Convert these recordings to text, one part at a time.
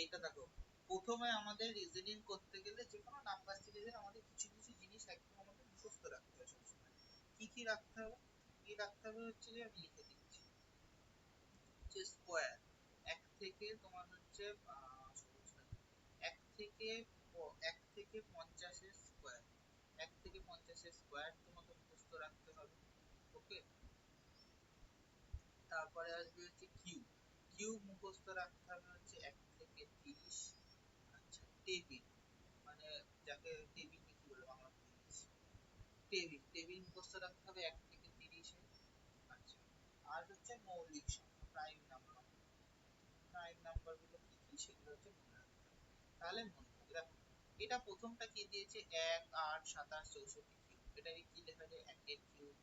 এইটা দেখো, প্রথমে আমাদের রিজনিং করতে গেলে যে কোনো নাম্বার সিরিজের আমাদের কিছু কিছু জিনিস একদম আমাদের মুখস্থ রাখতে হয় সবসময়। কি কি রাখতে হবে? কি রাখতে হবে হচ্ছে যে আমি লিখে দিচ্ছি, যে স্কোয়ার এক থেকে তোমার হচ্ছে এক থেকে এক থেকে 50-এর স্কোয়ার, এক থেকে 50-এর স্কোয়ার তোমাকে মুখস্থ রাখতে হবে। ওকে, তারপরে আসবে হচ্ছে কিউব, কিউব মুখস্থ রাখতে হবে হচ্ছে 1 থেকে 30। আচ্ছা, টেবিল মানে যাকে টেবিল কি বলে বাংলা ভুলে গেছি, টেবিল, টেবিল মুখস্থ রাখতে হবে 1 থেকে 30 এ। আচ্ছা, আর হচ্ছে মৌলিক সংখ্যা, প্রাইম নাম্বার, প্রাইম নাম্বার গুলো কি কি সেগুলো হচ্ছে মনে রাখতে হবে, তাহলে মনে থাকবে। দেখো এটা প্রথমটা কি দিয়েছে, 1 8 27 64 কিউব, এটাকে কি লেখা যায়, 1 এর কিউব,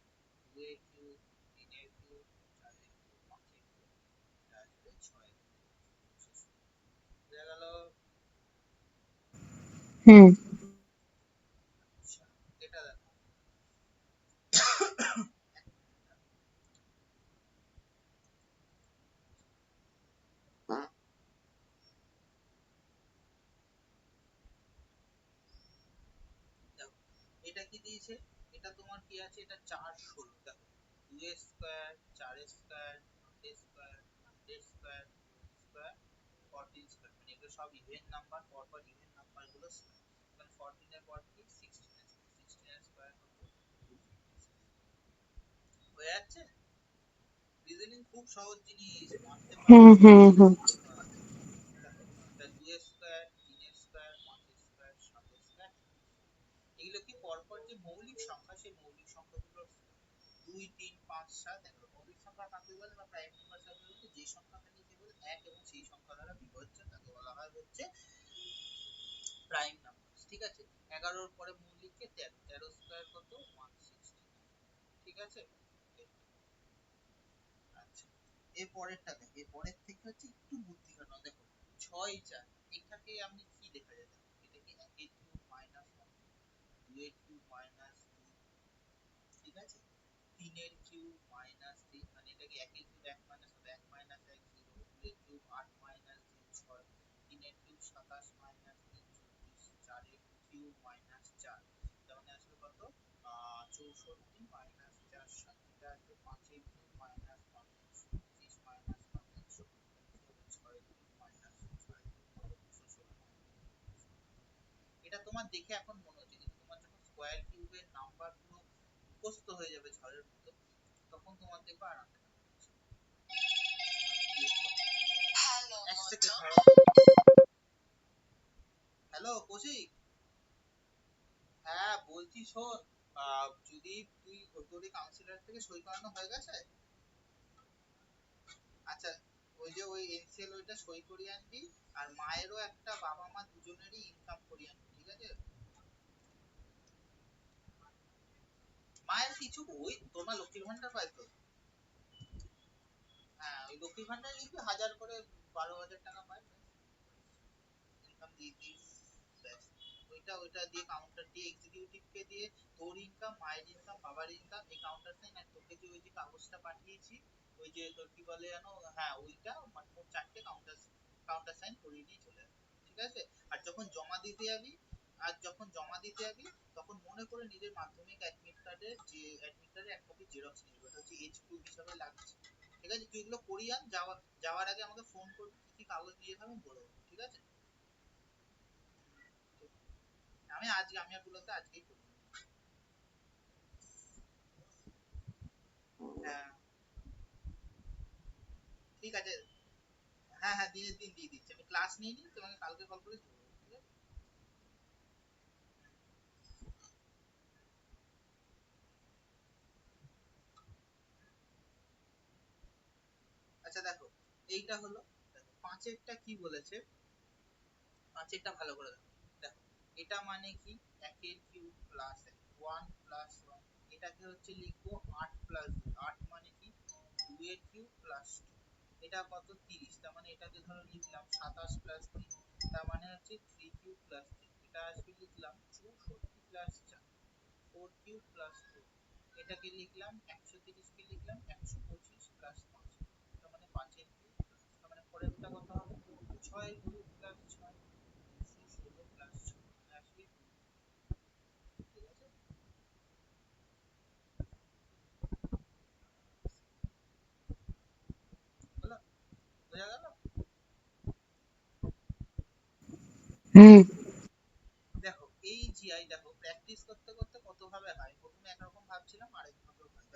2 এর কিউব, 3 এর কিউব, 4 এর কিউব, 5 এর কিউব, এটা আসবে 6 এর কিউব। বুঝা গেল? হুম আচ্ছা, এটা দেখো, দেখো এটা কি দিয়েছে, এটা তোমার কি আছে, এটা 4 16, দেখো 2 এর স্কয়ার, 4 এর স্কয়ার, 8 এর স্কয়ার, 8 এর স্কয়ার, 4 এর স্কয়ার, 14 স্কয়ার, মানে এগুলো সব ইভেন নাম্বার, পরপর ইভেন নাম্বার গুলো স্কয়ার। মানে 14 এর পর কি 16 এর স্কয়ার, 16 এর স্কয়ার কত, 256। হয়ে যাচ্ছে। রিজনিং খুব সহজ জিনিস, মানতে হুম পারলে হুম সব হুম করতে হয়। দেখো এটা 2 এর স্কয়ার, 3 এর স্কয়ার, 5 এর স্কয়ার, 7 এর স্কয়ার, এগুলো কি পরপর যে মৌলিক সংখ্যা, সেই মৌলিক সংখ্যাগুলো 2 3 5 7 11 মৌলিক সংখ্যা কাকে বলে বা প্রাইম নাম্বার কাকে বলে, যে সংখ্যাটা নিয়ে কেবল এক এবং সেই সংখ্যা দ্বারা বিভাজ্য তাকে বলা হয় হচ্ছে প্রাইম নাম্বার। ঠিক আছে, 11 এর পরে মৌলিককে 13, 13 স্কয়ার কত 169। ঠিক আছে। আচ্ছা, এর পরেরটা দেখো, এর পরের থেকে হচ্ছে একটু বুদ্ধি খাটানো। দেখো 6 4, এটাকে আমি কি লেখা যায়, দেখো এটা কি 1 এর কিউব মাইনাস 1, 2 এর কিউব মাইনাস 2, ঠিক আছে, 3 এর কিউব মাইনাস 3, মানে এটা কি 1 এর কিউব 1 মাইনাস হবে, 1 মাইনাস 1 0, 2 এর কিউব 8 মাইনাস 2 6, 3 এর কিউব 27 মাইনাস 3 34, 4 এর কিউব মাইনাস 4, তার মানে আসলে কত 64 মাইনাস 4 7, এটা আসবে 5 এর কিউব মাইনাস 5 125 মাইনাস 5 170, কি হবে 6 এর কিউব মাইনাস 6 এর কিউব কত 216। এটা তোমার দেখে এখন মনে হচ্ছে, কিন্তু তোমার যখন স্কয়ার কিউবের নাম্বার পুরো মুখস্থ হয়ে যাবে ঝড়ের মতো, তখন তোমার দেখবে আর আনতে পারবে না। এক সেকেন্ড ধরো। হ্যালো কৌশিক, হ্যাঁ বলছি শোন, যদি তুই তোর কাউন্সিলর থেকে সই করানো হয়ে গেছে, আচ্ছা ওই যে ওই এনসিএল ওইটা সই করিয়ে আনবি, আর মায়েরও একটা, বাবা মা দুজনেরই ইনকাম করিয়ে আনবি, ঠিক আছে। মায়ের কিছু ওই তোমার লক্ষ্মীর ভান্ডার পাই তো, হ্যাঁ ওই লক্ষ্মীর ভান্ডার লিখবি 1000 করে, 12,000 টাকা পাই, ইনকাম দিয়ে দিস, ব্যাস। ওইটা ওইটা দিয়ে কাউন্টার দিয়ে এক্সিকিউটিভ কে দিয়ে তোর ইনকাম, মায়ের ইনকাম, বাবার ইনকাম, এই কাউন্টার সাইন, আর তোকে যে ওই যে কাগজটা পাঠিয়েছি, ওই যে তোর কি বলে জানো, হ্যাঁ ওইটা, মানে মোট 4টে কাউন্টার, কাউন্টার সাইন করিয়ে নিয়ে চলে আসবে, ঠিক আছে। আর যখন জমা দিতে যাবি, আর যখন জমা দিতে যাবি তখন মনে করে নিজের মাধ্যমিক অ্যাডমিট কার্ডের, যে অ্যাডমিট কার্ডের এক কপি জেরক্স নিয়ে যাবে, এটা হচ্ছে H2 হিসাবে লাগছে, ঠিক আছে। তুই এগুলো করিয়ে আন, যাওয়ার আগে আমাকে ফোন করবি, কি কি কাগজ নিয়ে যাবে আমি বলে দেবো, ঠিক আছে। আমি আজকে, আমি আর গুলোতে আজকেই করে নেবো। হ্যাঁ ঠিক আছে, হ্যাঁ হ্যাঁ দিনের দিন দিয়ে দিচ্ছি, আমি ক্লাস নিয়ে নিই, তোমাকে কালকে কল করে দিয়ে দেবো, ঠিক আছে। আচ্ছা দেখো, এইটা হলো, দেখো পাঁচেরটা কি বলেছে, পাঁচেরটা ভালো করে দেখো। দেখো এটা মানে কি, একের কিউব প্লাস 1 প্লাস 1, এটাকে হচ্ছে লিখবো 8 প্লাস 2, 8 মানে কি 2 এর কিউব প্লাস 2, এটা কত 30, তার মানে এটাকে ধরো লিখলাম 27 প্লাস 3, তার মানে হচ্ছে 3 কিউব প্লাস 3, এটা আসবে লিখলাম 64 প্লাস 4, 4 কিউব প্লাস 4, এটাকে লিখলাম 130 কে লিখলাম 125 প্লাস 5, তার মানে 5 এর কিউব প্লাস, তার মানে পরেরটা কত হবে 6 এর কিউব প্লাস হুম। দেখো এই জিআই দেখো প্র্যাকটিস করতে করতে কত ভাবে হয়, প্রথমে একরকম ভাবছিলাম আরেক ভাবে হয়।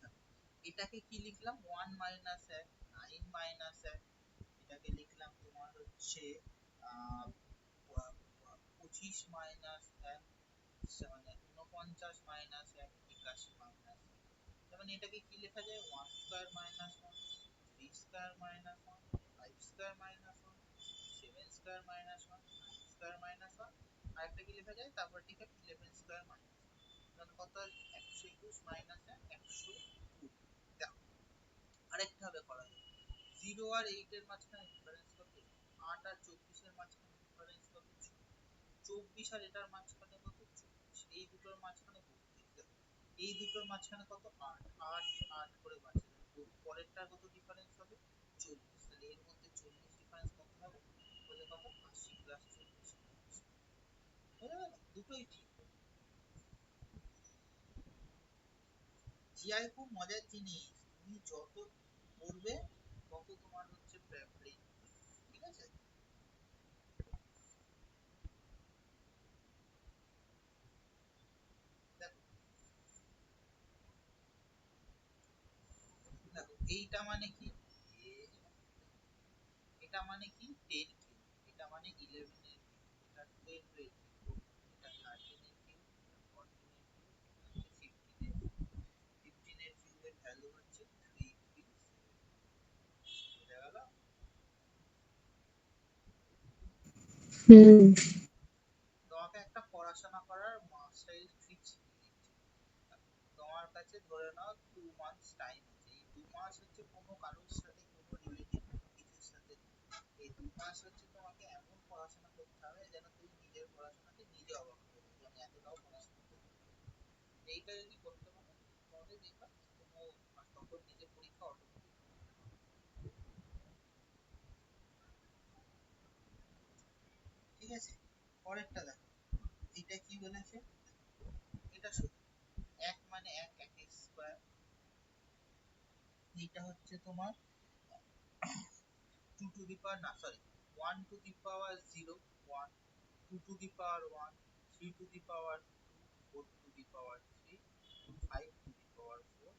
দেখো এটাকে কি লিখলাম, 1 - 1 9 - 1, এটাকে লিখলাম তোমার হচ্ছে 25 - 1, মানে 49 - 1, 81 - 1। যেমন এটাকে কি লেখা যায়, 1 square - 1, 3 square - 1, 5 square - 1, 7 square - 1, 9 square - 1, আর একটা কি লেখা যায়, তারপর ঠিক আছে 11 স্কয়ার - 1, তাহলে কত আছে 121 - 1, 120। দেখো আরেকটা ভাবে করা যায়, 0 আর 8 এর মাঝখানে ডিফারেন্স কত, 8 আর 24 এর মাঝখানে ডিফারেন্স কত, 24 আর এটার মাঝখানে কত, 24, এই দুটোর মাঝখানে 32। দেখো এই দুটোর মাঝখানে কত, 8 8 8 করে বাঁচে, পরেরটার কত ডিফারেন্স হবে, 40। তাহলে এর মধ্যে 40 ডিফারেন্স কত হবে, বলে কত, 80 প্লাস 40, বুঝা গেল, দুটোই ঠিক। জিআই খুব মজার জিনিস, তুমি যত পড়বে তত তোমার হচ্ছে ব্রেন, ঠিক আছে। দেখো দেখো এইটা মানে কি, এটা মানে কি 10 কিউব, এটা মানে 11 এর কিউব, এটা 12 এর কিউব, এটা 13 এর কিউব, এটা 14 এর কিউব, এটা হচ্ছে 15 এর কিউব। 15 এর কিউবের ভ্যালু হচ্ছে 337, বোঝা গেল। হুম। তোমাকে একটা পড়াশোনা করার স্টাইল ট্রিক্স দিচ্ছি। তোমার কাছে ধরে নাও 2 মান্থস টাইম আছে, এই 2 মাস হচ্ছে কোনো কারোর সাথে কোনো রিলেটিভ কোনো কিছুর সাথে, এই 2 মাস হচ্ছে তোমাকে এমন পড়াশোনা করতে হবে যেন তুমি নিজের পড়াশোনাতে নিজে অবাক হয়ে যাবে, যে আমি এতটাও পড়াশোনা করতে পারি। এইটা যদি করতে পারো তাহলে দেখবা কোনো তখন নিজের পরীক্ষা অটোমেটিক। ঠিক আছে, পরেরটা দেখো, এটা কি বলেছে, এটা শুধু 1 - 1, 1 স্কোয়ার, এইটা হচ্ছে তোমার 2 টু দি পাওয়ার, না sorry, 1 to the power 0 1, 2 to the power 1, 3 to the power 2, 4 to the power 3, 5 to the power 4,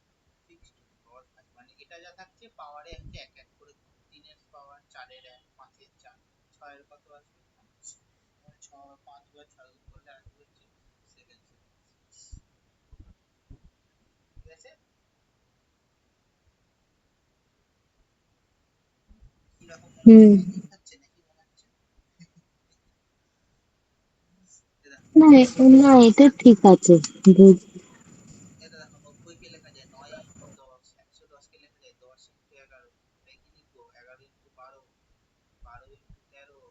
6 to the power 5। মানে এটা যা থাকছে পাওয়ারে হচ্ছে এক এক করে 3 এর পাওয়ার 4 এর 1, 5 এর 4, 6 এর কত আসবে 5, মানে 5 বার 6 গুণ করলে আসবে হচ্ছে 776। ঠিক আছে, কিরকম মনে হচ্ছে, হুম। ম্যাজিক হচ্ছে নাকি মনে হচ্ছে। এটা না না, এটা ঠিক আছে। বুঝ- এটা দেখো 90 কে লেখা যায় 9 × 10, 110 কে লেখা যায় 10 × 11, তাই কি লিখবো 11 × 12, 12 × 13,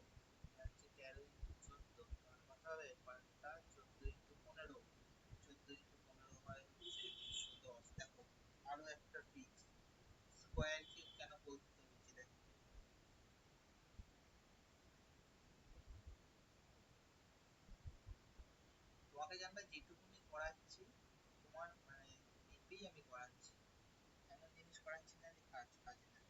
হচ্ছে 13 × 14, কথা হবে পাল্টা 14 × 15, 14 × 15 হয় হচ্ছে 210। দেখো আরো একটা ট্রিক্স, স্কোয়ার কিউব কেন বলতে বলছি দেখো, তোমাকে জানবে যেটুকুনি করাচ্ছি তোমার মানে এতেই আমি করাচ্ছি, এমন জিনিস করাচ্ছি না যে কাজ কাজে না।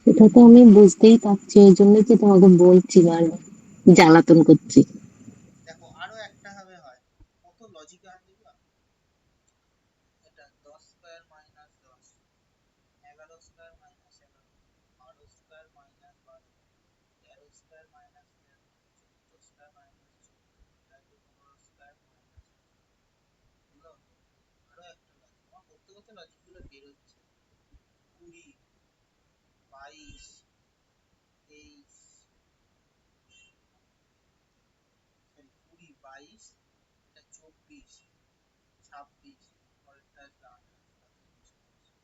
সেটা তো আমি বুঝতেই পারছি, ওই জন্যই তো তোমাকে বলছি, বারবার জ্বালাতন করছি। দেখো আরো একটা ভাবে হয়, কত লজিক হয় দেখবা, এটা 10 square - 10, 11 square - 11, 12 square - 12, 13 square - 13, 14 square - 14, এটা হচ্ছে 15 স্কয়ার - 15। বুঝলো, আরো একটা লজিক আমার করতে করতে লজিক গুলো বেরোচ্ছে, 20, 22, 23, সরি 20, 22, এটা 24, 26, পরেরটা আসবে 28, 29, 30।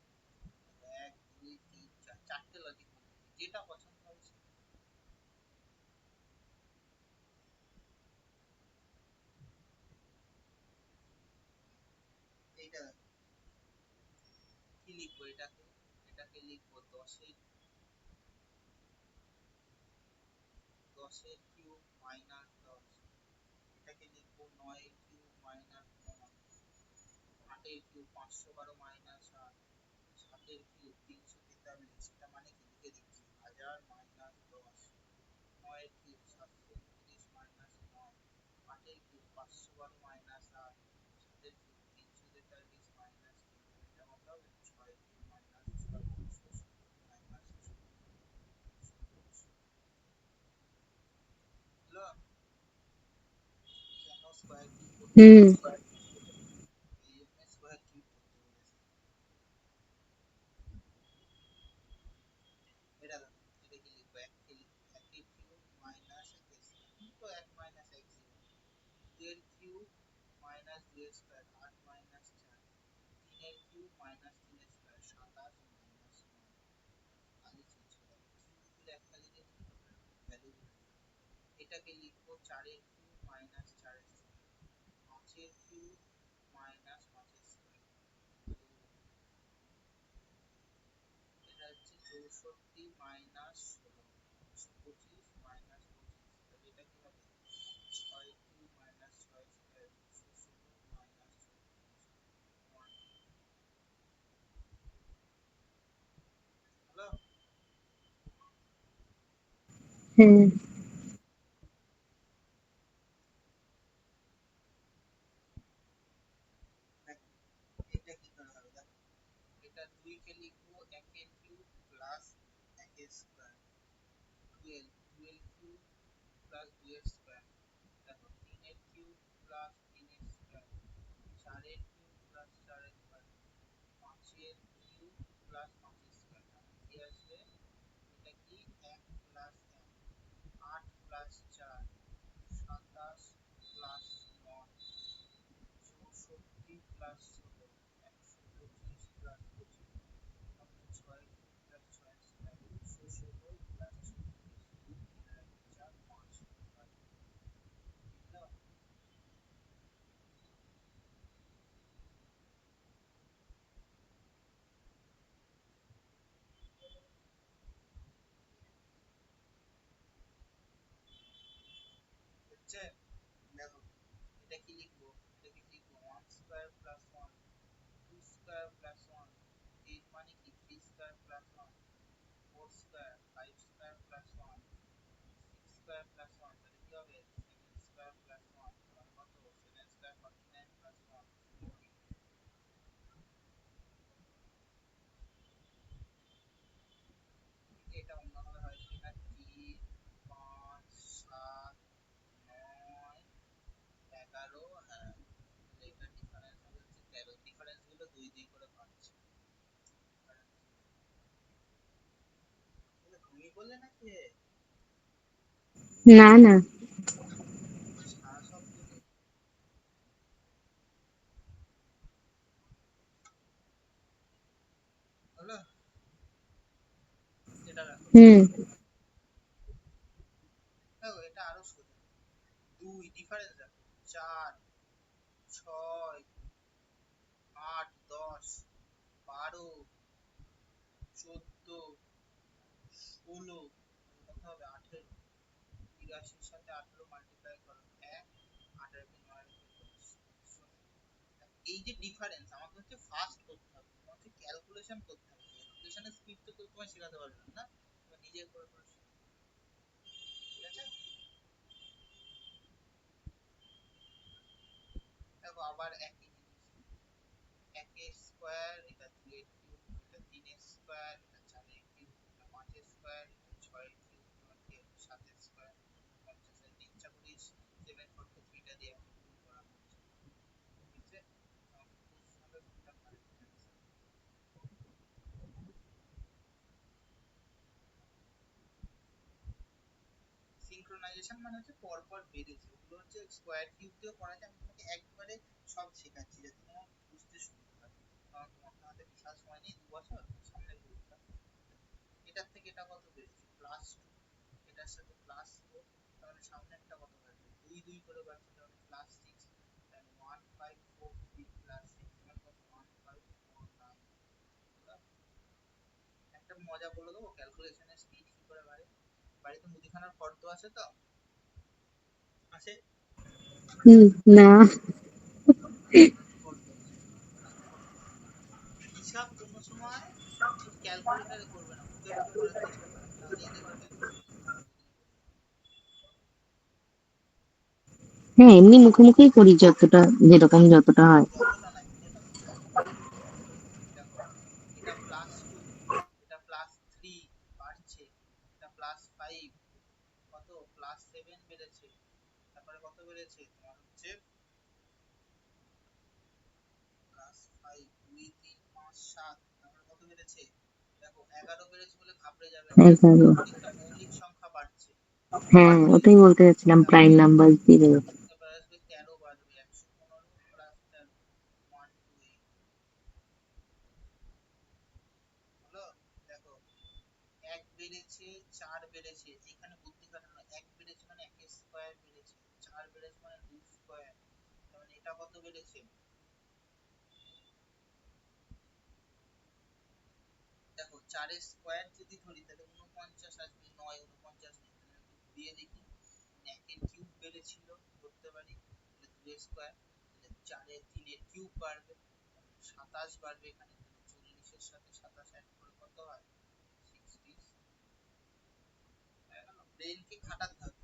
1 2 3 4, চারটে লজিক বলে দিচ্ছি, যেটা পছন্দ হবে সেটা। এইটা দেখো কি লিখবো, এটাকে এটাকে লিখবো 10 এর কিউব -10, এটাকে লিখবো 9 এর কিউব -9, 8 এর কিউব 512 - 8, 7 এর কিউব 333 43, এটা মানে কি লিখে দিচ্ছি, 1000 মাইনাস 10, 9 এর কিউব 729 মাইনাস 9, 8 এর কিউব 512 মাইনাস 8, 7 এর কিউব 343 মাইনাস 3, এটা কত হবে, 6 কিউব মাইনাস 6 মাইনাস 16, হলো? কেন স্কোয়ার কিউব করতে হুম। বলেছে, এই জন্য স্কোয়ার কিউব করতে বলেছে। এটা দেখো, এটা কি লিখবো, এক একের কিউব মাইনাস এক স্কোয়ার, তো এক মাইনাস এক জিরো, দুয়ের কিউব মাইনাস দুই স্কোয়ার 8 মাইনাস 4, তিনের কিউব মাইনাস তিন স্কোয়ার 27 মাইনাস 9, আগে চেঞ্জ করে কিউব গুলো এককালে দিয়ে ভ্যালু গুলো, এটাকে লিখবো 4 এর কিউব মাইনাস 4 স্কোয়ার, 5 এর কিউব মাইনাস 5 স্কোয়ার, এটা হচ্ছে 64 মাইনাস 16, 125 মাইনাস 25, তাহলে এটা কি হবে, 6 কিউব মাইনাস 6 স্কোয়ার 216 মাইনাস 1, হলো? হ্যাঁ। দেখো, এটা কি করা হবে, দেখো, এটা 2 কে লিখবো 1 এর কিউব প্লাস 1 এর স্কয়ার, 12 2 এর কিউব প্লাস 2 এর স্কয়ার, দেখো 3 এর কিউব প্লাস 3 এর স্কয়ার, 4 এর কিউব প্লাস 4 এর স্কয়ার, 5 এর কিউব প্লাস 5 এর স্কয়ার, তাহলে কি আসবে, এটা কি 1 plus 1, 8 plus 4 27 plus 9, 64 plus 16 125 plus 25, তাহলে 6 প্লাস 6 স্কয়ার 216 প্লাস 36, 4 5, বুঝলো? বুঝছে? দেখো, এটা কি লিখবো, এটাকে লিখবো 1 স্কয়ার প্লাস 1, 2 স্কয়ার প্লাস 1, 8 মানে কি 3 square plus 1, 4 square 5 square plus 1, 6 square plus 1, তাহলে কি হবে 7 স্কয়ার প্লাস 1, মানে কত 7 স্কয়ার 49 প্লাস 1 50, এটা অন্যভাবে হয় কিনা, 3 5 7 9 11, হ্যাঁ, তাহলে এটা ডিফারেন্স হবে হচ্ছে 13, ডিফারেন্স গুলো 2 2 করে পাচ্ছি, ঘুমিয়ে পড়লে নাকি রে? না না। সারা শব্দ নেই, হলো? এটা দেখো, হুম। দেখো এটা আরো সোজা, 2 ডিফারেন্স দেখো, 4 6 8 10 12 14 16, কত হবে 18, 83 সাথে 18 মাল্টিপ্লাই করো 1, 8 আর 9 10, শোনো, এই যে ডিফারেন্স আমাকে হচ্ছে ফাস্ট করতে হবে, তোমার হচ্ছে ক্যালকুলেশন করতে হবে, ক্যালকুলেশনের স্পিড তো কেউ তোমায় শেখাতে পারবে না, না তুমি নিজে করে করে শিখো, ঠিক আছে? দেখো আবার একই জিনিস, 1 এর স্কয়ার, এটা 2 এর কিউব, এটা 3 এর স্কয়ার, এটা 4 এর কিউব, এটা 5 এর স্কয়ার, এটা 6 এর কিউব, তোমার কি হবে 7 এর স্কয়ার, 50 এর ইচ্ছা করিস 743 টা দিয়ে এখন গুণ করা হচ্ছে, ঠিক আছে? আমাকে কোশ্চেন হবে কোনটা কারেক্ট অ্যান্সার, সিনক্রোনাইজেশন মানে হচ্ছে পর পর বেড়েছে, ওগুলো হচ্ছে স্কয়ার কিউব দিয়েও করা যায়, আমি তোমাকে একবারে সব শেখাচ্ছি যাতে তোমার বুঝতে সুবিধা হয়, কারণ তোমার তো হাতে বিশাল সময় নেই, 2 বছর সামনে পরীক্ষা, এটার থেকে এটা কত বেড়েছে প্লাস 2, এটার সাথে প্লাস 4, তাহলে সামনেরটা কত থাকবে 2 2 করে বাড়ছে, তাহলে প্লাস 6, তাহলে 1543 প্লাস 6 মানে কত 1549, হলো? একটা মজা বলে দেবো, ক্যালকুলেশনের স্পিড কি করে বাড়ে, বাড়িতে মুদিখানার ফর্দ আছে তো, আছে, হুম। না। মুদিখানার ফর্দ, হিসাব কোনো সময় ক্যালকুলেটরে করবে না, মুখে মুখে করার চেষ্টা করবে, তাহলেই দেখবে ক্যালকুলেশন হ্যাঁ, এমনি মুখে মুখেই করি যতটা, যেরকম যতটা হয়। যতটা না পুরোটা মুখে মুখে করবে। দেখো এটা +2, এটা +3 বাড়ছে, এটা +5, কত +7 বেড়েছে, তারপরে কত বেড়েছে তোমার হচ্ছে +5, 2 3 5 7, তারপরে কত বেড়েছে দেখো 11 বেড়েছে বলে ঘাবড়ে যাবে না, দেখো 11। প্রত্যেকটা মৌলিক সংখ্যা বাড়ছে, হ্যাঁ, বাড়ছে। ওটাই বলতে চাচ্ছিলাম, দেখো প্রাইম নাম্বার দিয়ে দেবো। এবার আসবে 13 বাড়বে, 115 +13 128 হলো। দেখো 1 বেড়েছে, 4 বেড়েছে, এখানে বুদ্ধি খাটানো, 1 বেড়েছে মানে 1 এর স্কয়ার বেড়েছে, 4 বেড়েছে মানে 2 স্কয়ার, তার মানে এটা কত বেড়েছে দেখো 4 এর স্কয়ার যদি ধরি তাহলে 49 আসবে, 9 49 নেই, তাহলে একটু ঘুরিয়ে দেখি, 1 এর কিউব বেড়েছিল ধরতে পারি, তাহলে 2 এর স্কয়ার, তাহলে 4 এর 3 এর কিউব বাড়বে, 27 বাড়বে এখানে, তাহলে 40 এর সাথে 27 অ্যাড করে কত হয় 60। ব্রেনকে খাটাতে হবে,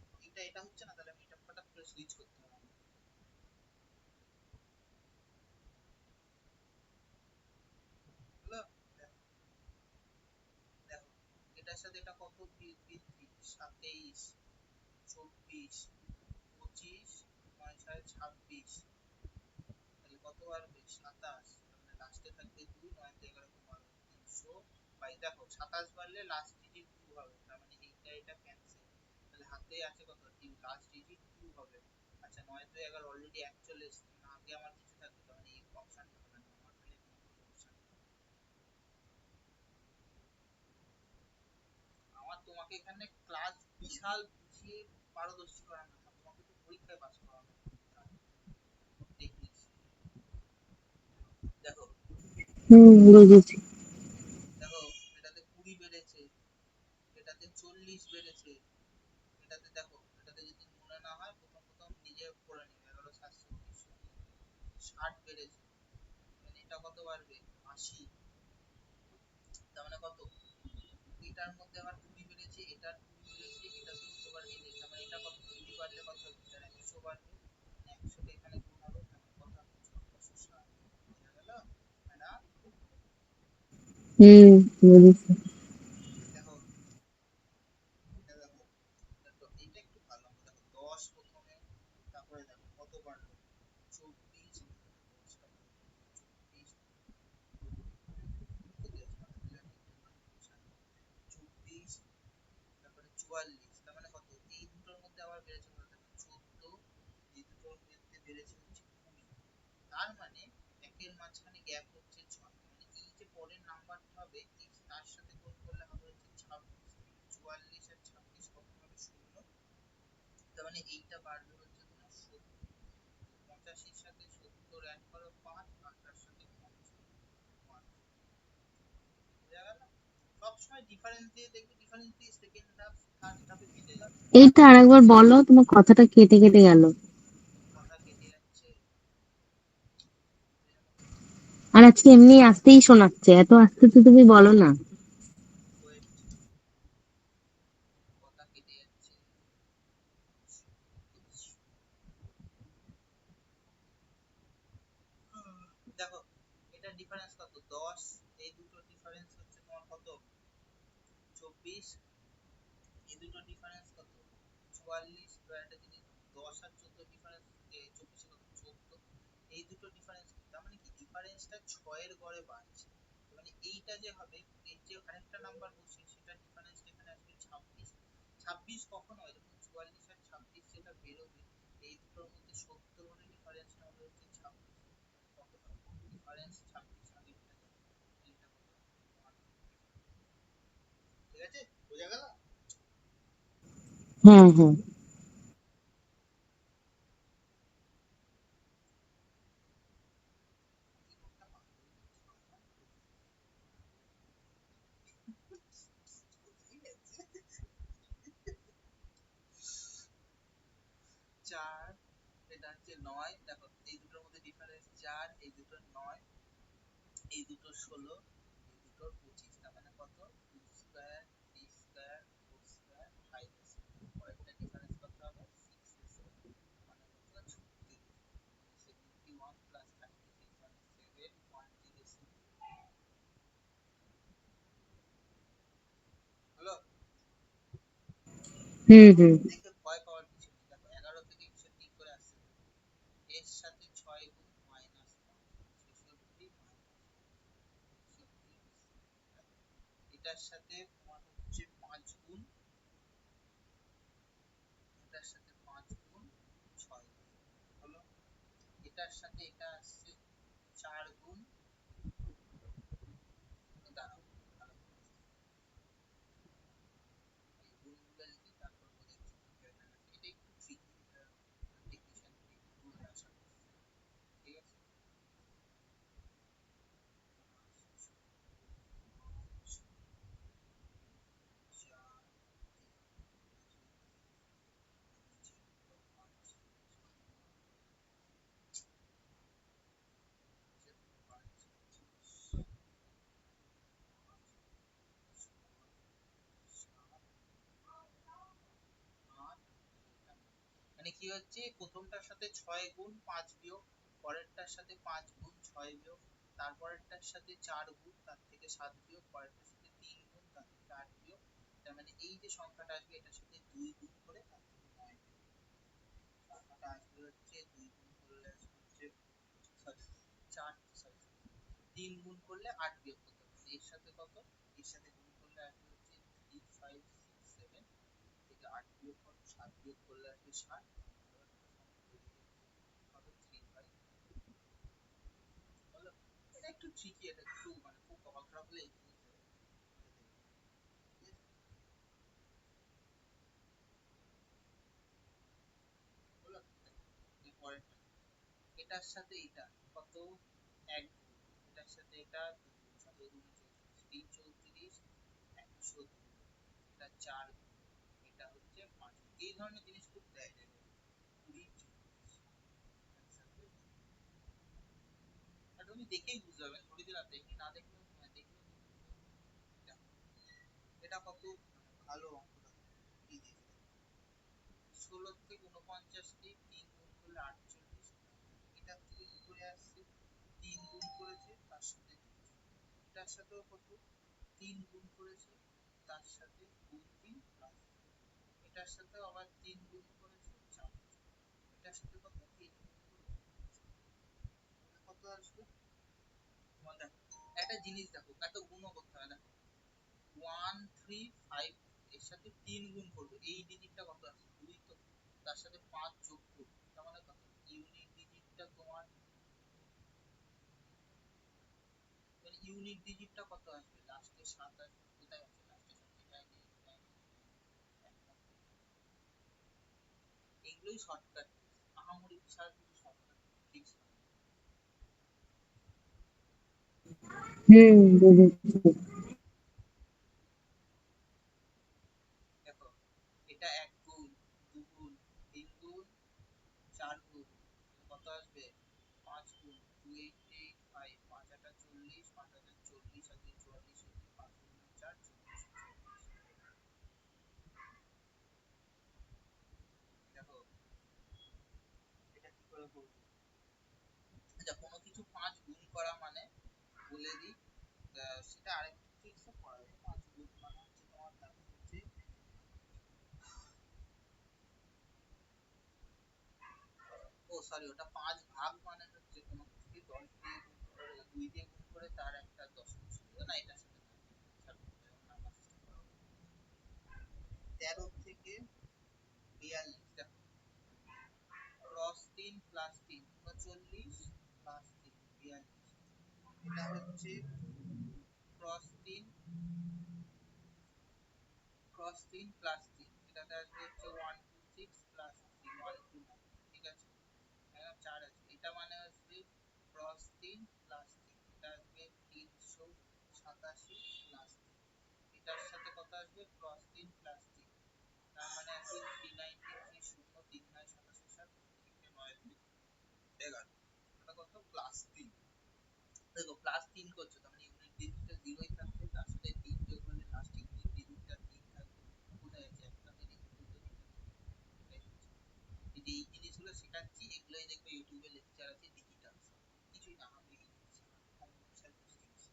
এটা হচ্ছে না, তাহলে আমি এটা ফটাফট করে সুইচ করতে হবে, হলো। দেখো দেখো এটার সাথে এটা কত বৃদ্ধি, 27 24 25 9 6 26, তাহলে কত বাড়বে 27, তাহলে লাস্টে থাকবে 2, 9 তে 11 কে 12, 322। দেখো 27 বাড়লে লাস্ট ডিজিট 2 হবে, তার মানে এটা ক্যান্সেল, তাহলে হাতে আছে কত লাস্ট ডিজিট 2 হবে। আচ্ছা 9 তো 11 অলরেডি 41, না আগে আমার কিছু থাকবে, তার মানে এই অপশনটা হবে না, আমার খালি অপশন। আমার তোমাকে এখানে ক্লাস বিশাল বুঝিয়ে পারদর্শী করানো না, তোমাকে তো পরীক্ষায় পাস করানো টেকনিক্স। দেখো বুঝেছি। দেখো এটাতে 20 বেড়েছে, এটাতে 40 বেড়েছে, এটাতে দেখো, এটাতে যদি মনে না হয় প্রথম প্রথম নিজে করে নেবে, 11 7 60 বেড়েছে, মানে এটা কত বাড়বে 80, তার মানে কত এটার মধ্যে আবার 20 বেড়েছে, এটার 20 বেড়েছে, এটা তো হতে পারে এই তার মানে এটা কত 20 বাড়লে কত হবে, এটার 100 বাড়বে, মানে 100 কে এখানে গুণ হবে, তার মানে কত হবে 1460, বোঝা গেল ম্যাডাম। হুম, বুঝেছি। দেখো এটা দেখো, দেখো এইটা একটু ভালো মতো দেখো, 10 প্রথমে, তারপরে দেখো কত বাড়লো 24, 24 24, তারপরে 44, তার মানে কত এই দুটোর মধ্যে আবার বেড়েছে কত দেখো 14, এই দুটোর মধ্যে বেড়েছে হচ্ছে 20, তার মানে একের মাঝখানে গ্যাপ হচ্ছে 6, মানে এই যে পরের নাম্বারটা হবে এই তার সাথে গুণ করলে হবে হচ্ছে 26, 44 আর 26 কত হবে 16, তার মানে এইটা বাড়বে হচ্ছে তোমার 70, 85 সাথে 70 অ্যাড করো 5, আর তার সাথে 5, বুঝা গেল। সবসময় ডিফারেন্স দিয়ে দেখবে, ডিফারেন্স দিয়ে সেকেন্ড ধাপ থার্ড ধাপে কেটে যাবে, এইটা আরেকবার বলো, তোমার কথাটা কেটে কেটে গেল। কথা কেটে যাচ্ছে। আর আজকে এমনি আসতেই শোনাচ্ছে, এত আস্তে তো তুমি বলো না। ওয়েট, কথা কেটে যাচ্ছে। দেখো এটা ডিফারেন্স কত 10, এই দুটো ডিফারেন্স হচ্ছে তোমার কত 24, এই দুটো ডিফারেন্স কত 44, এবার একটা জিনিস 10 আর 14 ডিফারেন্স, 24 কত 14, এই দুটো ডিফারেন্স, তার মানে কি ডিফারেন্সটা 6 এর গড়ে বাড়ছে, মানে এইটা যে হবে, এই যে আরেকটা নাম্বার বসে সেটা ডিফারেন্স এখানে আসবে 26, 26 কখন হয় যখন 44 আর 26 যেটা বেরোবে এই দুটোর মধ্যে 70 মানে ডিফারেন্সটা হবে হচ্ছে 26, কত হবে ডিফারেন্স 26 আগে লিখে দাও, এইটা কত হবে 1, ঠিক আছে বোঝা গেল। হ্যাঁ, হ্যাঁ। 4, এটা হচ্ছে 9, দেখো এই দুটোর মধ্যে ডিফারেন্স 4, এই দুটো 9, এই দুটো 16, এই দুটোর 25, তার মানে কত 2 স্কয়ার 3 স্কয়ার 4 স্কয়ার 5 স্কয়ার, পরেরটা ডিফারেন্স কত হবে 6 স্কয়ার, মানে কত 36, 71 প্লাস 36 মানে 7107। হলো? হুম হুম। দেখে ভয় পাওয়ার কিছু নেই, দেখো 11 থেকে হিসেব ঠিক করে আসছে, এর সাথে 6 গুণ মাইনাস 5 ছেষট্টি মাইনাস 63, এটার সাথে তোমার হচ্ছে 5 গুণ, এটার সাথে 5 গুণ 6 গুণ, হলো? এটার সাথে এটা আসছে 4 গুণ, দাঁড়াও ভালো করে এই গুণগুলো লিখি, তারপর বোঝাচ্ছি কি হয় না হয়। এটা একটু ট্রিকি, এটা টেকনিশিয়ান একটু আশা করছি, ঠিক আছে? 4 মানে কি হচ্ছে প্রথমটার সাথে 6 গুণ 5 বিয়োগ, পরেরটার সাথে 5 গুণ 6 বিয়োগ, তারপরেরটার সাথে 4 গুণ তার থেকে 7 বিয়োগ, পরেরটার সাথে 3 গুণ তার থেকে 8 বিয়োগ, তার মানে এই যে সংখ্যাটা আসবে এটার সাথে 2 গুণ করে তার থেকে 9 বিয়োগ, সংখ্যাটা আসবে হচ্ছে 2 গুণ করলে আসবে হচ্ছে সরি 4 সরি 3 গুণ করলে 8 বিয়োগ করতে হবে, এর সাথে কত, এর সাথে গুণ করলে আসবে হচ্ছে 3 5 6 7 থেকে 8 বিয়োগ করো, 7 বিয়োগ করলে আসবে 7, হবে 3 5, হলো? এটা একটু ট্রিকি, এটা একটু মানে খুব কপাল খারাপ হলে এই জিনিসটা হয়ে যায়। ঠিক আছে? হলো? এরপরেরটা এটার সাথে এটা কত, 1 গুণ, এটার সাথে এটা 2 গুণ, 7 গুণ 34, 3 34 102, এটা 4 গুণ, এটা হচ্ছে 5 গুণ, এই ধরনের জিনিস খুব দেয় যায় 20 আর তুমি দেখেই বুঝতে পারবে, ধরে দিলাম দেখি না দেখলেও মানে দেখলেও তুমি বুঝতে পারবে। দেখো, এটা কত মানে ভালো অঙ্ক, দেখো কি দিয়েছে, 16 থেকে 49 কে 3 গুণ করলে 48, এটার থেকে কি করে আসছে 3 গুণ করেছে তার সাথে 2, এটার সাথেও কত 3 গুণ করেছে তার সাথে গুণ 3 প্লাস, এটার সাথে আবার 3 গুণ করেছে 4, এটার সাথে কত 3 গুণ করে কত আসবে, তোমার দেখো একটা জিনিস দেখো, এত গুণও করতে হয়, দেখো 135 এর সাথে 3 গুণ করবো, এই ডিজিটটা কত আছে 2, তো তার সাথে 5 যোগ করবো, তার মানে কত ইউনিট ডিজিটটা তোমার, মানে ইউনিট ডিজিটটা কত আসবে লাস্টে 7 আসবে, কোথায় আছে লাস্টে 7, এটাই নেই এটাই নেই একদম, এগুলোই শর্টকাট, আহামরি বিশাল কিছু শর্টকাট ট্রিক্স নয়। হুম, বুঝেছি। দেখো এটা 1 গুণ 2 গুণ 3 গুণ 4 গুণ, কত আসবে 5 গুণ 2885, 5 আটা 40, 5 হাজার 40 আর 44 হচ্ছে 5 গুণ 4 44, দেখো এটা কি করে করবো, আচ্ছা কোনো কিছু 5 গুণ করা মানে বলে দিই, সেটা আরেকটু ট্রিক্সে করা যায়, 5 গুণ মানে হচ্ছে তোমার দেখো হচ্ছে, ও সরি ওটা 5 ভাগ মানে হচ্ছে কোনো কিছুকে 10 দিয়ে গুণ করে 2 দিয়ে গুণ করে তার একটা দশমিক শূন্য, না এটার সাথে না, ছাড়ো, এটা নাম্বার সিস্টেম করা হবে। 13 থেকে 42, দেখো ক্রস 3 প্লাস 3 39 প্লাস 3 42, এটা হচ্ছে ক্রস 3 ক্রস 3 প্লাস 3, এটাতে আসবে হচ্ছে 126 প্লাস 3 129, ঠিক আছে, এখানে 4 আছে, এটা মানে আসবে ক্রস 3 প্লাস 3, এটা আসবে 387 প্লাস 3, এটার সাথে কত আসবে ক্রস 3 প্লাস 3, তার মানে আসবে 393 শূন্য 3 9 87 7, 3 9 11, এটা কত প্লাস 3, দেখো প্লাস 3 করছো তার মানে ইউনিট ডিজিটটা জিরোই থাকবে, তার সাথে 3 যোগ হলে লাস্ট ইউনিট ডিজিটটা 3 থাকবে। বোঝা যাচ্ছে একটা মিনিট দুটো তিনটে এটাই হচ্ছে। যদি এই জিনিসগুলো শেখাচ্ছি এগুলোই দেখবে ইউটিউবে লেকচার আছে ডিজিটাল সব, কিছুই না আমি এই জিনিস কম্পিউটার জিনিস।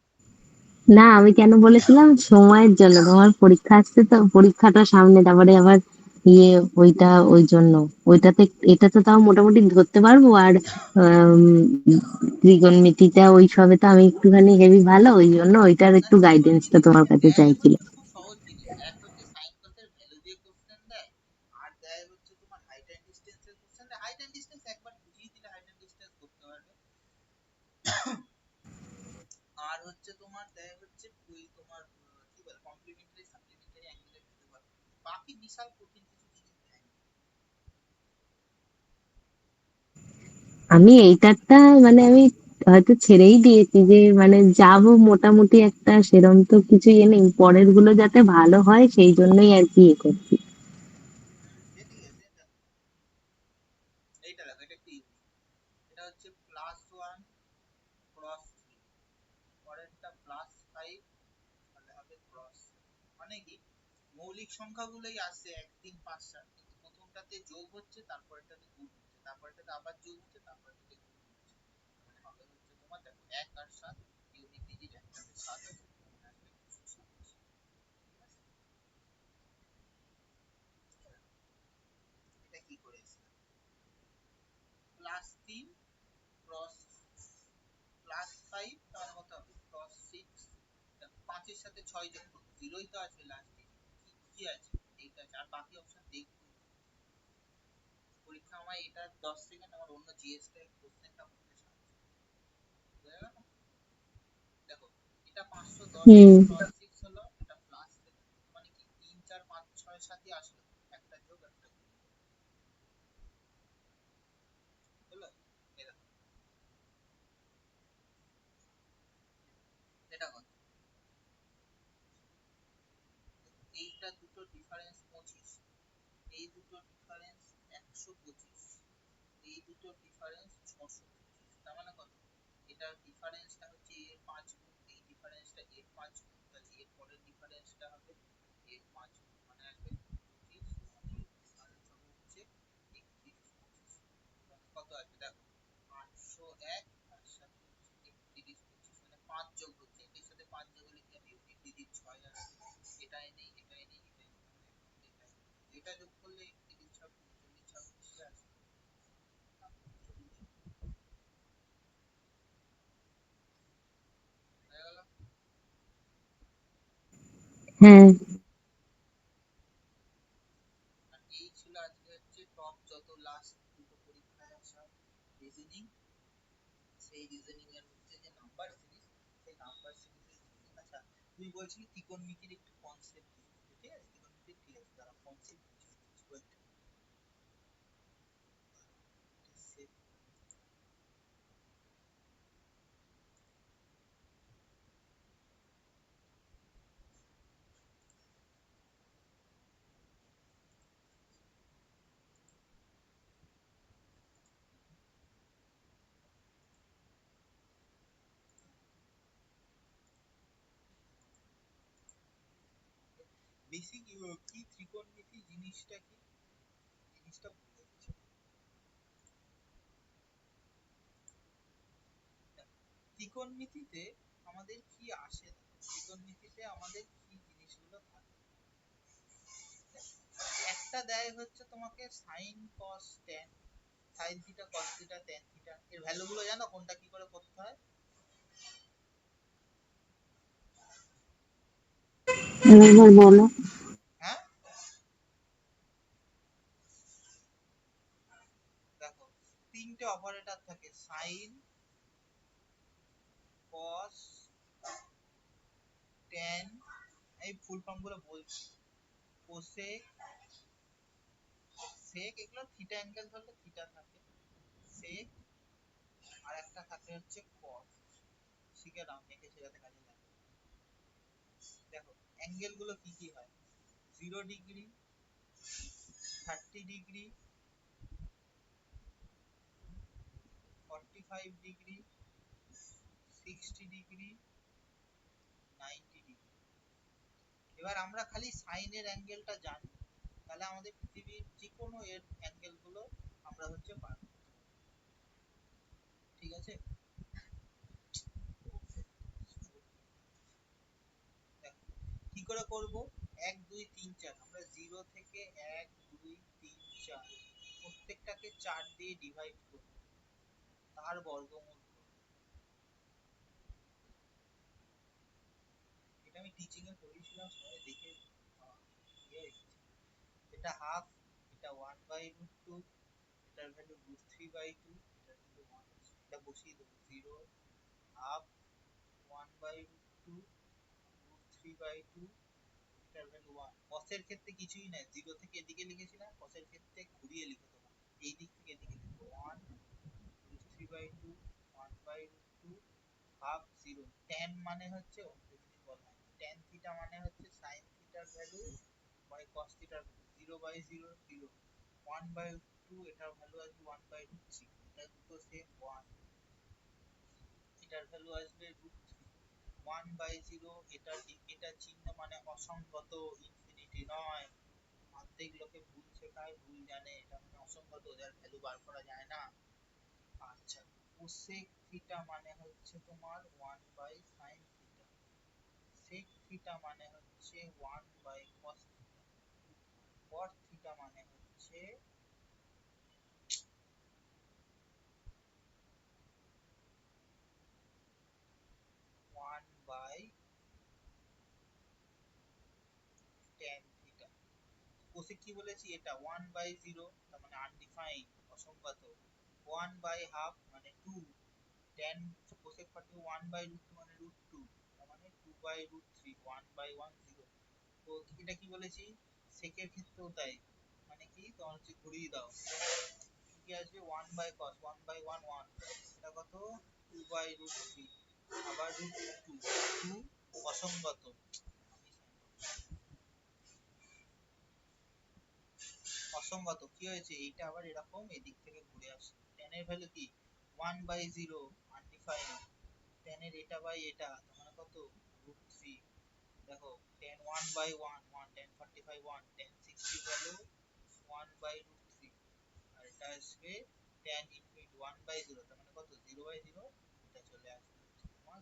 না, আমি কেন বলেছিলাম সময়ের জন্য, তোমার পরীক্ষা আসছে তো, পরীক্ষাটা সামনে, তারপরে আবার ইয়ে, ওইটা ওই জন্য। ওইটাতে এটা তো তাও মোটামুটি ধরতে পারবো। আর আম, ত্রিকোণমিতিটা ওই সবে তো আমি একটুখানি হেভি ভালো, ওই জন্য ওইটার না একটু গাইডেন্সটা ত্রিকোণমিতিতে তোমার কাছে দেয় চাইছিলাম। হচ্ছে খুব সহজ জিনিস, এক হচ্ছে সাইন কসের ভ্যালু দিয়ে কোশ্চেন দেয়, আর দেয় হচ্ছে তোমার হাইট এন্ড ডিসটেন্সের কোশ্চেন দেয়। হাইট এন্ড ডিসটেন্স একবার বুঝিয়ে দিলে হাইট এন্ড ডিসটেন্স করতে পারবে। আর হচ্ছে তোমার দেয় হচ্ছে ওই তোমার কি বলে কমপ্লিমেন্টারি সাপ্লিমেন্টারি অ্যাঙ্গেলের ভ্যালু বার করতে। বাকি বিশাল কঠিন কিছু জিনিস দেয় না। আমি এইটারটা মানে আমি হয়তো ছেড়েই দিয়েছি, যে মানে যাবো মোটামুটি একটা সেরম তো কিছু ইয়ে নেই, পরের গুলো যাতে ভালো হয় সেই জন্যই আর কি ইয়ে করছি। সে ঠিক আছে। এইটা দেখো এটা একটু ইউনিক, এটা হচ্ছে +1 ক্রস 3, পরেরটা +5, তাহলে হবে ক্রস। মানে কি মৌলিক সংখ্যাগুলোই আসছে 1 3 5 7, কিন্তু প্রথমটাতে যোগ হচ্ছে, তারপরেরটাতে গুণ হচ্ছে, তারপরেরটাতে আবার যোগ হচ্ছে, তারপরেরটাতে গুণ হচ্ছে। মানে হবে হচ্ছে তোমার দেখো 1 আর 7 ইউনিট ডিজিট একটাতে 7 আছে, মানে আসবে 227। ঠিক আছে, এটা কি করে এসেছে? +3 ক্রস +5, তার কত হবে +6। দেখো 5 এর সাথে 6 যোগ করবো, 0ই তো আছে লাস্ট ডিজিট, কি কি আছে এইটা আছে, আর বাকি অপশন দেখবো। পরীক্ষা আমায় এটা 10 সেকেন্ড আমার অন্য জিএস টাইপ কোশ্চেনটা করতে সাহায্য করে। বুঝা গেল? দেখো এটা 510 হুম। ক্রস 6 হলো, এটা প্লাস 7, মানে কি 3 4 5 6 7ই আসলো, একটা যোগ একটা গুণ হলো। এই দেখো এটা কত, এইটা দুটো ডিফারেন্স 25, এই দুটো ডিফারেন্স 125, এই দুটো ডিফারেন্স 625, তার মানে কত, এটার ডিফারেন্সটা হচ্ছে এর 5 গুণ, এই ডিফারেন্সটা এর 5 গুণ, তাহলে এর পরের ডিফারেন্সটা হবে এর 5 গুণ, মানে আসবে 25, মানে এর ডিফারেন্স হবে হচ্ছে 31 25। তাহলে কত আসবে দেখো 801, তার সাথে হচ্ছে 31 25, মানে 5 যোগ হচ্ছে, এর সাথে 5 যোগ হলে কি হবে ইউনিট ডিজিট 6 আসবে। এটাই নেই এটাই নেই এটাই নেই, মানে একমাত্র এটাই, এটা যোগ করলে 31 26 39 26 আসবে। হয়ে গেল। হ্যাঁ। আর এই ছিল আজকে হচ্ছে টপ যত লাস্ট দুটো পরীক্ষায় আসা রিজনিং। সেই রিজনিং এর হচ্ছে যে নাম্বার সিরিজ, সেই নাম্বার সিরিজের রিজনিং। আচ্ছা তুই বলছিলি ত্রিকোণমিতির একটু কনসেপ্ট বুঝতে, ঠিক আছে ত্রিকোণমিতির, ঠিক আছে তারা কনসেপ্ট বুঝিয়ে দিচ্ছি কয়েকটা। সেভ করে বেসিক কি ত্রিকোণমিতি জিনিসটা কি, জিনিসটা ভুলে যাচ্ছে। ত্রিকোণমিতিতে আমাদের কি আসে, ত্রিকোণমিতিতে আমাদের কি জিনিসগুলো থাকে, একটা দেয় হচ্ছে তোমাকে সাইন কস tan, sine theta cos theta tan theta, এর ভ্যালু গুলো জানো কোনটা কি করে করতে হয়? এবার বলো। হ্যাঁ দেখো তিনটে অপারেটর থাকে, সাইন কস ট্যান, এই ফুল ফর্ম গুলো বলছি, কোসেক সেক, এগুলো থিটা অ্যাঙ্গেল ধরলে থিটা থাকে, সেক, আর একটা থাকে হচ্ছে কস, শিখে নাও দেখেছে যাতে কাজে লাগে। দেখো অ্যাঙ্গেল গুলো কি কি হয়, 0 degree, 30 degree, 45 degree, 60 degree 90 degree. এবার আমরা খালি সাইনের অ্যাঙ্গেলটা জানি, তাহলে আমাদের পৃথিবীর যে কোনো এর অ্যাঙ্গেল গুলো আমরা হচ্ছে পারবো। ঠিক আছে, কি করে করব? 1 2 3 4, আমরা 0 থেকে 1 2 3 4 প্রত্যেকটাকে 4 দিয়ে ডিভাইড করব, তার বর্গমূল করব। এটা আমি টিচিং এ পড়িয়েছিলাম, সবাই দেখে এটা হাফ, এটা 1/√2, এটার ভ্যালু √3/2, এটার ভ্যালু 1, এটা বসিয়ে দেব। 0 হাফ 1/√2 √3/2, এটার ভ্যালু 1। cos এর ক্ষেত্রে কিছুই নাই, 0 থেকে এদিকে লিখেছিলাম, cos এর ক্ষেত্রে ঘুরিয়ে লিখে দেবো, এই দিক থেকে এদিকে লিখবো 1 √3/2 1/√2 হাফ 0। tan মানে হচ্ছে tan থিটা মানে হচ্ছে sin থিটার ভ্যালু বাই cos থিটার ভ্যালু, 0/0 0, 1/2, এটার ভ্যালু আসবে 1/√3, এটা দুটো সেম 1, এটার ভ্যালু আসবে √3, 1/0, এটা চিহ্ন মানে অসঙ্গত, ইনফিনিটি নয়। অর্ধেক লোকে ভুল শেখায়, ভুল জানে, এটা মানে অসঙ্গত, যার ভ্যালু বার করা যায় না। আচ্ছা, কোসেক থিটা মানে হচ্ছে তোমার 1/sin থিটা, সেক থিটা মানে হচ্ছে 1/cos থিটা, কট থিটা মানে হচ্ছে 1/tan থিটা। কোসেক কি বলেছি? এটা 1/0, তার মানে আনডিফাইন্ড, অসংজ্ঞাত। 1/2 মানে 2, tan কোসেক 1/√2 মানে √2, তার মানে 2/√3, 1/10। তো এটা কি বলেছি? সেকের ক্ষেত্রেও তাই, মানে কি তোমার হচ্ছে ঘুরিয়ে দাও, কি আসবে? 1/cos, 1/1 1, এটা কত? 2/√3, আবার √2, 2 অসঙ্গত, অসঙ্গত কি হয়েছে? এইটা আবার এরকম এদিক থেকে ঘুরে আসছে। tan এর ভ্যালু কি? 1/0, আনডিফাইন্ড। tan এর এটা বাই এটা, তাহলে কত? √3। দেখো tan 1/1 1, tan 45 1, tan 60 ভ্যালু 1/√3, আর এটা আসবে tan ইনফিনিটি 1/0, তার মানে কত? 0/0, এটা চলে আসবে তোমার।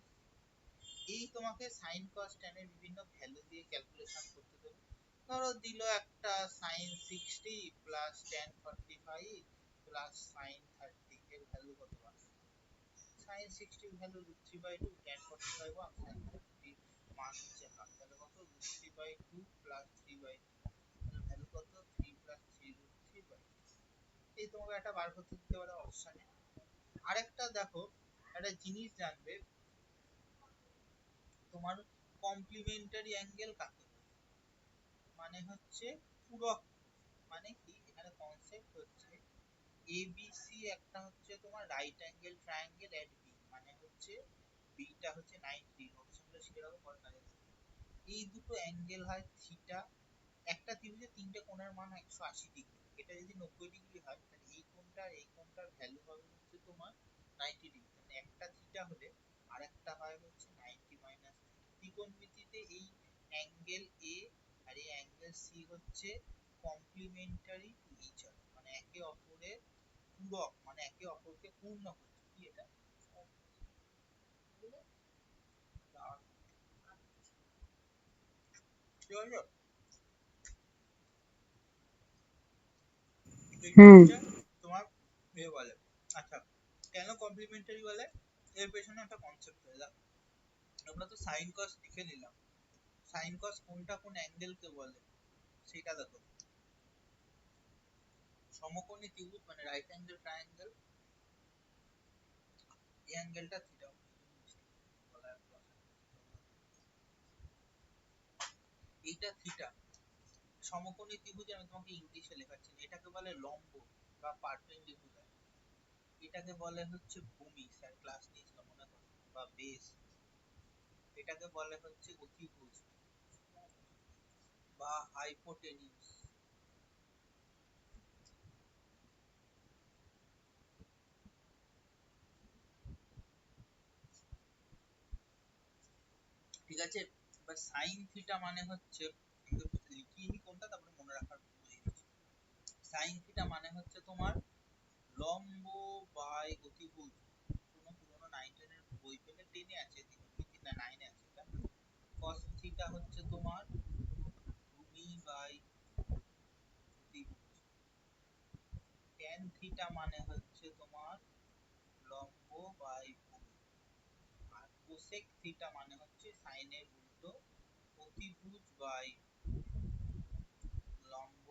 এই তোমাকে sin cos tan এর বিভিন্ন ভ্যালু দিয়ে ক্যালকুলেশন করতে দেবে। ধরো দিল একটা sin 60 plus tan 45 plus sin 30, এর ভ্যালু কত আসবে? sin 60 এর ভ্যালু √3/2, tan 45 1, sin 30 মান হচ্ছে হাফ, তাহলে কত? √3/2 প্লাস 3/2, তাহলে ভ্যালু কত? 3 প্লাস 3 √3/2। এই তোমাকে একটা বার করতে দিতে পারে অপশনে। আরেকটা দেখো, একটা জিনিস জানবে, তোমার কমপ্লিমেন্টারি অ্যাঙ্গেল কাকে বলে? মানে হচ্ছে পূরক। মানে কি, এখানে কনসেপ্ট হচ্ছে এবিসি একটা হচ্ছে তোমার রাইট অ্যাঙ্গেল ট্রায়াঙ্গেল এট বি, মানে হচ্ছে বিটা হচ্ছে 90, নোটেশনটা শিখে রাখো, পরে কাজে লাগবে। এই দুটো অ্যাঙ্গেল হয় থিটা। একটা ত্রিভুজে তিনটে কোণের মান 180 ডিগ্রি, এটা যদি 90 ডিগ্রি হয়, তাহলে এই কোণটা আর এই কোণটার ভ্যালু হবে হচ্ছে তোমার 90 ডিগ্রি, মানে একটা থিটা হলে আরেকটা হয় হচ্ছে 90 মাইনাস থিটা। ত্রিকোণমিতিতে এই অ্যাঙ্গেল এ আর এই অ্যাঙ্গেল সি হচ্ছে কমপ্লিমেন্টারি টু ইচ আদার, মানে একে অপরের পূরক, মানে একে অপরকে পূর্ণ করছে। কি এটা? কি হলো? এটা হুম। হচ্ছে তোমার বলে। আচ্ছা, কেন কমপ্লিমেন্টারি বলে? এর পেছনে একটা কনসেপ্ট আছে, দেখো আমরা তো সাইন কস লিখে নিলাম, সাইন কস কোনটা কোন অ্যাঙ্গেলকে বলে সেটা দেখো। সমকোণী ত্রিভুজ মানে রাইট অ্যাঙ্গেল ট্রায়াঙ্গেল, এই অ্যাঙ্গেলটা থিটা, এইটা থিটা। সমকোণী ত্রিভুজ আমি তোমাকে ইংলিশে লেখাচ্ছি, এটাকে বলে লম্ব বা পারপেন্ডিকুলার, এটাকে বলে হচ্ছে ভূমি, স্যার ক্লাস নিয়েছিল মনে করো, বা বেস, এটাকে বলে হচ্ছে অতিভুজ বা হাইপোটেনিউস। ঠিক আছে। এবার সাইন থিটা মানে হচ্ছে, লিখি কোনটা তারপরে মনে রাখার বুঝিয়ে দিচ্ছি। সাইন থিটা মানে হচ্ছে তোমার লম্ব বাই অতিভুজ। কোনো পুরোনো 9 10 এর বই পেলে 10 এ আছে, না 9 এ আছে এটা। cos থিটা হচ্ছে তোমার ভূমি বাই অতিভুজ। tan থিটা মানে হচ্ছে তোমার লম্ব বাই ভূমি। আর কোসেক থিটা মানে হচ্ছে সাইনের উল্টো, অতিভুজ বাই লম্ব।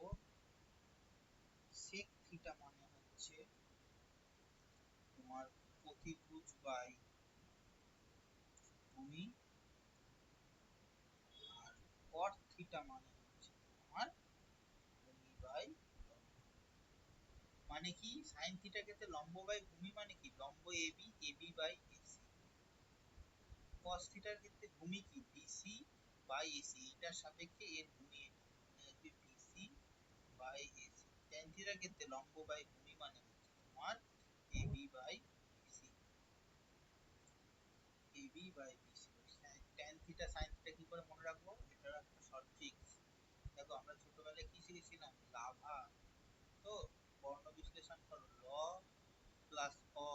সেক থিটা মানে হচ্ছে তোমার অতিভুজ বাই ভূমি। আর কট থিটা মানে হচ্ছে তোমার ভূমি বাই লম্ব। মানে কি সাইন থিটা ক্ষেত্রে লম্ব বাই ভূমি মানে কি লম্ব এবি, এবি বাই এসি। কস থিটার ক্ষেত্রে ভূমি কি বিসি বাই এসি, এটার সাপেক্ষে এর ভূমি এটা, মানে হচ্ছে বিসি বাই এসি। ট্যান থিটার ক্ষেত্রে লম্ব বাই ভূমি মানে হচ্ছে তোমার AB by BC, AB by BC. Tan theta sine theta কি করে মনে রাখবো, এটার একটা শর্ট ট্রিক্স। দেখো আমরা ছোটবেলায় কি শিখেছিলাম, লাভা। তো বর্ণ বিশ্লেষণ করো, ল প্লাস অ,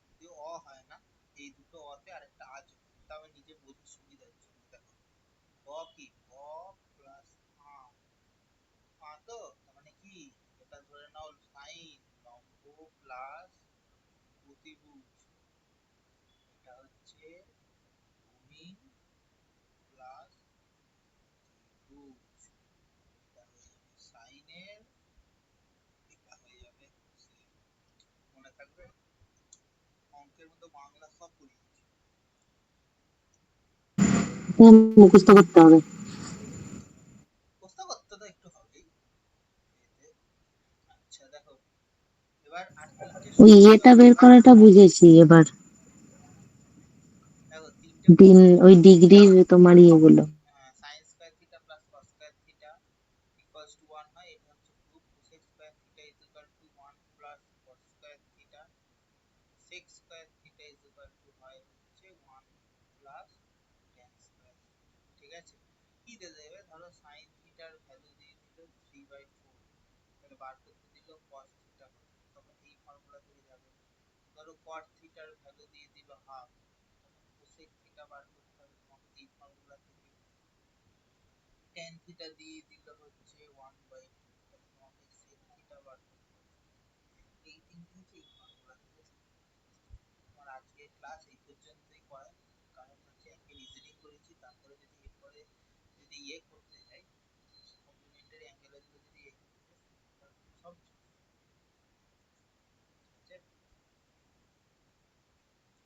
যদি অ হয় না, এই দুটো অতে আরেকটা আ যোগ করো, তাহলে নিজে বোঝার সুবিধার জন্য। দেখো ব কি ব প্লাস আ, আ তো তার মানে কি, এটা ধরে নাও সাইন লম্ব প্লাস অতিভুজ, এটা হচ্ছে ভূমি প্লাস অতিভুজ, এটা হয়ে যাবে সাইনের, এটা হয়ে যাবে কোসেক। মনে থাকবে, অঙ্কের মতো বাংলা সব পড়িয়েছি। মুখস্থ করতে হবে। প্রশ্ন করতে তো একটু হবেই এতে। আচ্ছা দেখো, এবার আর তিনটে ওই সূত্র ইয়েটা আছে। বের করাটা বুঝেছি এবার। দেখো তিনটে দিন সূত্র ওই আছে। ডিগ্রি তোমার ইয়েগুলো। Sine square theta plus cos square theta equals to 1 হয়, এটা হচ্ছে proof. Cosec square theta is equal to 1 plus cos square theta. Sec square theta is equal to হয় হচ্ছে 1 প্লাস ট্যান স্কয়ার থিটা। ঠিক আছে, কি দিয়ে দেবে, ধরো সাইন থিটার ভ্যালু দিয়ে দিল 3/4, তাহলে বার করতে দিল cos থিটা, তখন এই ফর্মুলা থেকে যাবে। ধরো cot থিটার ভ্যালু দিয়ে দিল হাফ, তখন কোসেক থিটা বার করতে হবে তোমাকে এই ফর্মুলা থেকে। tan থিটা দিয়ে দিল হচ্ছে 1/2, তাহলে তোমাকে sec থিটা বার করতে হবে। এই তিনটে হচ্ছে এই ফর্মুলা থেকে। তোমার আজকের ক্লাস এই পর্যন্তই করাই, কারণ হচ্ছে একটা রিজনিং করেছি, তারপরে যদি এরপরে যদি ইয়ে করতে